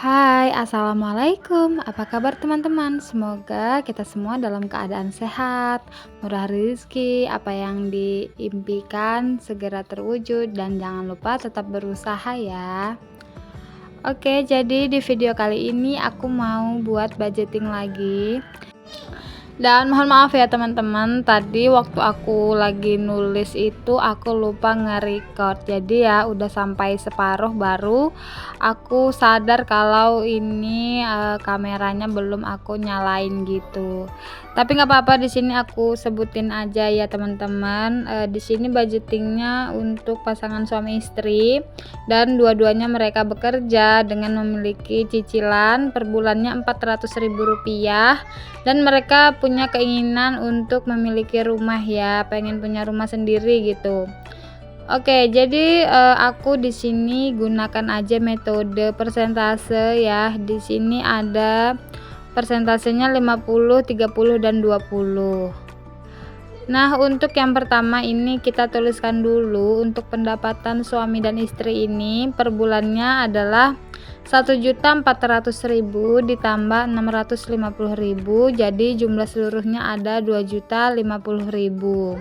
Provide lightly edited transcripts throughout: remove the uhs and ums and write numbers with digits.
Hai, assalamualaikum. Apa kabar teman-teman? Semoga kita semua dalam keadaan sehat, murah rezeki, apa yang diimpikan segera terwujud, dan jangan lupa tetap berusaha ya. Oke, jadi di video kali ini aku mau buat budgeting lagi. Dan mohon maaf ya teman-teman, tadi waktu aku lagi nulis itu aku lupa nge-record. Jadi ya udah sampai separuh baru aku sadar kalau ini kameranya belum aku nyalain gitu. Tapi nggak apa-apa, di sini aku sebutin aja ya teman-teman. Di sini budgetingnya untuk pasangan suami istri dan dua-duanya mereka bekerja dengan memiliki cicilan per bulannya Rp400.000, dan mereka punya keinginan untuk memiliki rumah ya, pengen punya rumah sendiri gitu. Oke, jadi aku di sini gunakan aja metode persentase ya. Di sini ada persentasenya 50, 30 dan 20. Nah, untuk yang pertama ini kita tuliskan dulu untuk pendapatan suami dan istri ini per bulannya adalah 1.400.000 ditambah 650.000, jadi jumlah seluruhnya ada 2.050.000.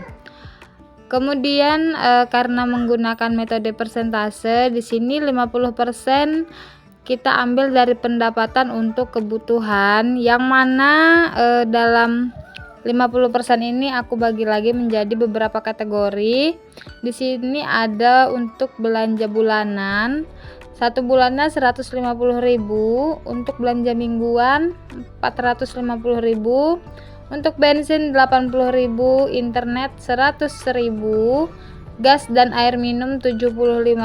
Kemudian karena menggunakan metode persentase, di sini 50% kita ambil dari pendapatan untuk kebutuhan, yang mana dalam 50% ini aku bagi lagi menjadi beberapa kategori. Di sini ada untuk belanja bulanan, satu bulannya 150.000, untuk belanja mingguan 450.000, untuk bensin 80.000, internet 100.000, gas dan air minum 75.000,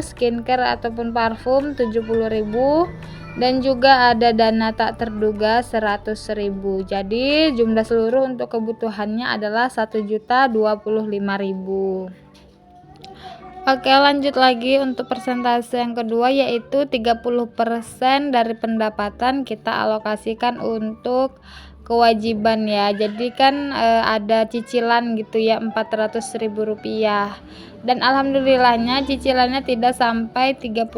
skincare ataupun parfum 70.000, dan juga ada dana tak terduga 100.000. Jadi jumlah seluruh untuk kebutuhannya adalah 1.025.000. Oke, lanjut lagi untuk persentase yang kedua, yaitu 30% dari pendapatan kita alokasikan untuk kewajiban ya. Jadi kan ada cicilan gitu ya, Rp400.000, dan alhamdulillahnya cicilannya tidak sampai 30%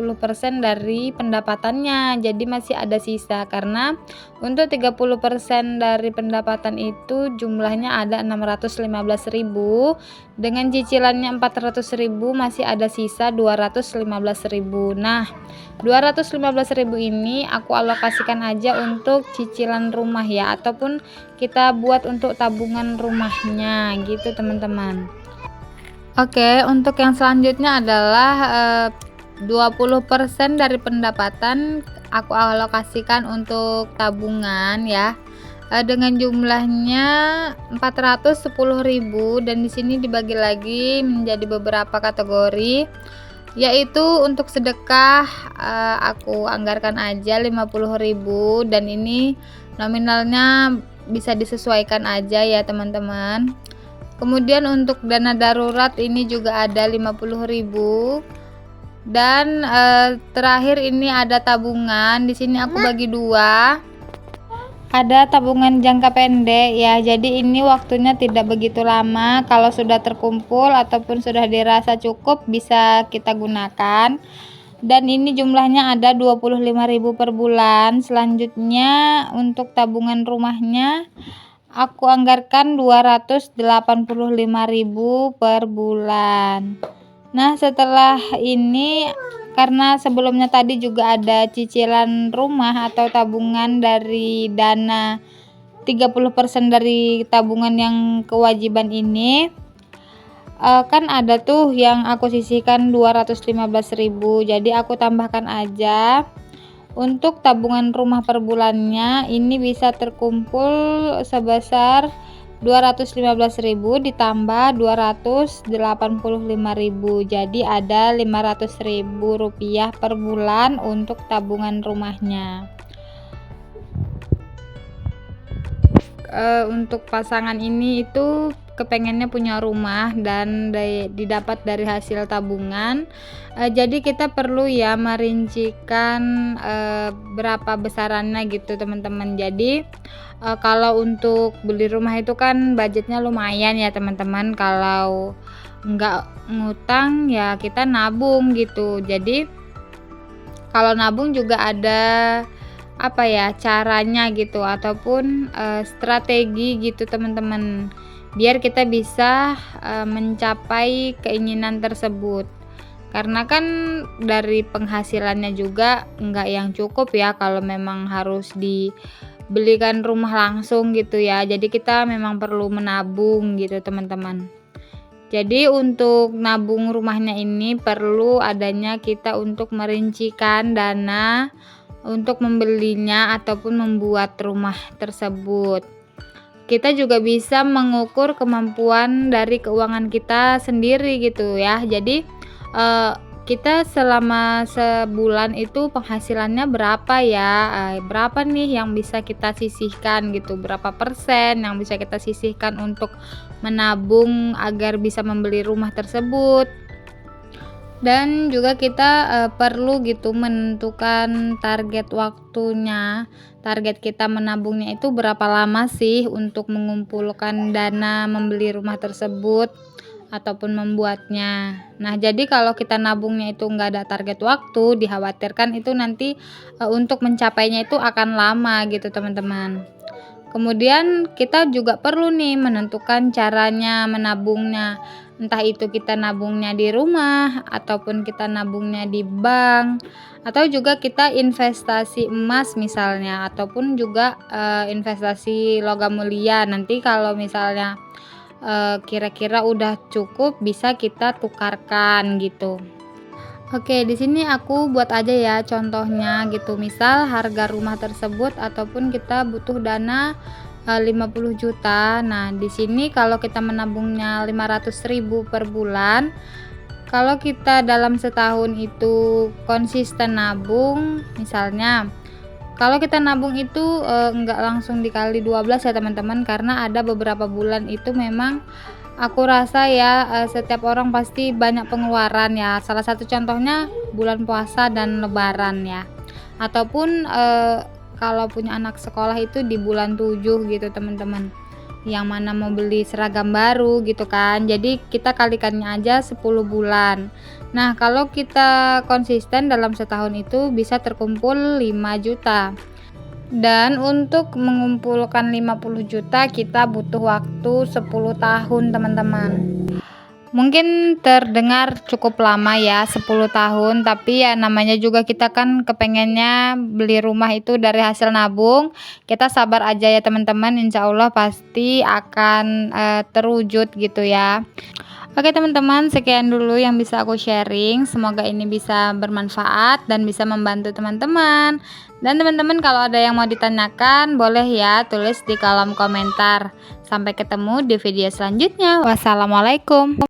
dari pendapatannya, jadi masih ada sisa. Karena untuk 30% dari pendapatan itu jumlahnya ada 615.000, dengan cicilannya 400.000 masih ada sisa 215.000. Nah, 215.000 ini aku alokasikan aja untuk cicilan rumah ya, ataupun kita buat untuk tabungan rumahnya gitu teman-teman. Oke, untuk yang selanjutnya adalah 20% dari pendapatan aku alokasikan untuk tabungan ya, dengan jumlahnya 410.000, dan di sini dibagi lagi menjadi beberapa kategori, yaitu untuk sedekah aku anggarkan aja 50.000, dan ini nominalnya bisa disesuaikan aja ya teman-teman. Kemudian untuk dana darurat ini juga ada 50.000, dan terakhir ini ada tabungan. Di sini aku bagi dua. Ada tabungan jangka pendek ya, jadi ini waktunya tidak begitu lama. Kalau sudah terkumpul ataupun sudah dirasa cukup bisa kita gunakan, dan ini jumlahnya ada 25.000 per bulan. Selanjutnya untuk tabungan rumahnya aku anggarkan 285.000 per bulan. Nah, setelah ini, karena sebelumnya tadi juga ada cicilan rumah atau tabungan dari dana 30% dari tabungan yang kewajiban ini, kan ada tuh yang aku sisihkan 215.000, jadi aku tambahkan aja. Untuk tabungan rumah per bulannya ini bisa terkumpul sebesar 215.000 ditambah 285.000, jadi ada 500.000 rupiah per bulan untuk tabungan rumahnya. Untuk pasangan ini itu kepengennya punya rumah dan didapat dari hasil tabungan, jadi kita perlu ya merincikan berapa besarannya gitu teman-teman. Jadi kalau untuk beli rumah itu kan budgetnya lumayan ya teman-teman. Kalau nggak ngutang ya kita nabung gitu. Jadi kalau nabung juga ada apa ya, caranya gitu ataupun, strategi gitu teman-teman, biar kita bisa, mencapai keinginan tersebut. Karena kan dari penghasilannya juga nggak yang cukup ya kalau memang harus dibelikan rumah langsung gitu ya. Jadi kita memang perlu menabung gitu teman-teman. Jadi untuk nabung rumahnya ini perlu adanya kita untuk merincikan dana untuk membelinya ataupun membuat rumah tersebut. Kita juga bisa mengukur kemampuan dari keuangan kita sendiri gitu ya. Jadi, kita selama sebulan itu penghasilannya berapa ya, berapa nih yang bisa kita sisihkan gitu, berapa persen yang bisa kita sisihkan untuk menabung agar bisa membeli rumah tersebut. Dan juga kita, perlu gitu menentukan target waktunya, target kita menabungnya itu berapa lama sih untuk mengumpulkan dana membeli rumah tersebut ataupun membuatnya. Nah, jadi kalau kita nabungnya itu nggak ada target waktu, dikhawatirkan itu nanti, untuk mencapainya itu akan lama gitu teman-teman. Kemudian kita juga perlu nih menentukan caranya menabungnya. Entah itu kita nabungnya di rumah ataupun kita nabungnya di bank atau juga kita investasi emas misalnya ataupun juga, investasi logam mulia. Nanti kalau misalnya, kira-kira udah cukup bisa kita tukarkan gitu. Oke, di sini aku buat aja ya contohnya gitu. Misal harga rumah tersebut ataupun kita butuh dana 50 juta. Nah, di sini kalau kita menabungnya 500.000 per bulan, kalau kita dalam setahun itu konsisten nabung, misalnya kalau kita nabung itu, enggak langsung dikali 12 ya teman-teman, karena ada beberapa bulan itu memang aku rasa ya, setiap orang pasti banyak pengeluaran ya, salah satu contohnya bulan puasa dan lebaran ya, ataupun, kalau punya anak sekolah itu di bulan 7 gitu teman-teman, yang mana mau beli seragam baru gitu kan, jadi kita kalikannya aja 10 bulan. Nah, kalau kita konsisten dalam setahun itu bisa terkumpul 5 juta. Dan untuk mengumpulkan 50 juta kita butuh waktu 10 tahun teman-teman. Mungkin terdengar cukup lama ya 10 tahun, tapi ya namanya juga kita kan kepengennya beli rumah itu dari hasil nabung. Kita sabar aja ya teman-teman, insya Allah pasti akan terwujud gitu ya. Oke teman-teman, sekian dulu yang bisa aku sharing. Semoga ini bisa bermanfaat dan bisa membantu teman-teman. Dan teman-teman kalau ada yang mau ditanyakan, boleh ya tulis di kolom komentar. Sampai ketemu di video selanjutnya. Wassalamualaikum.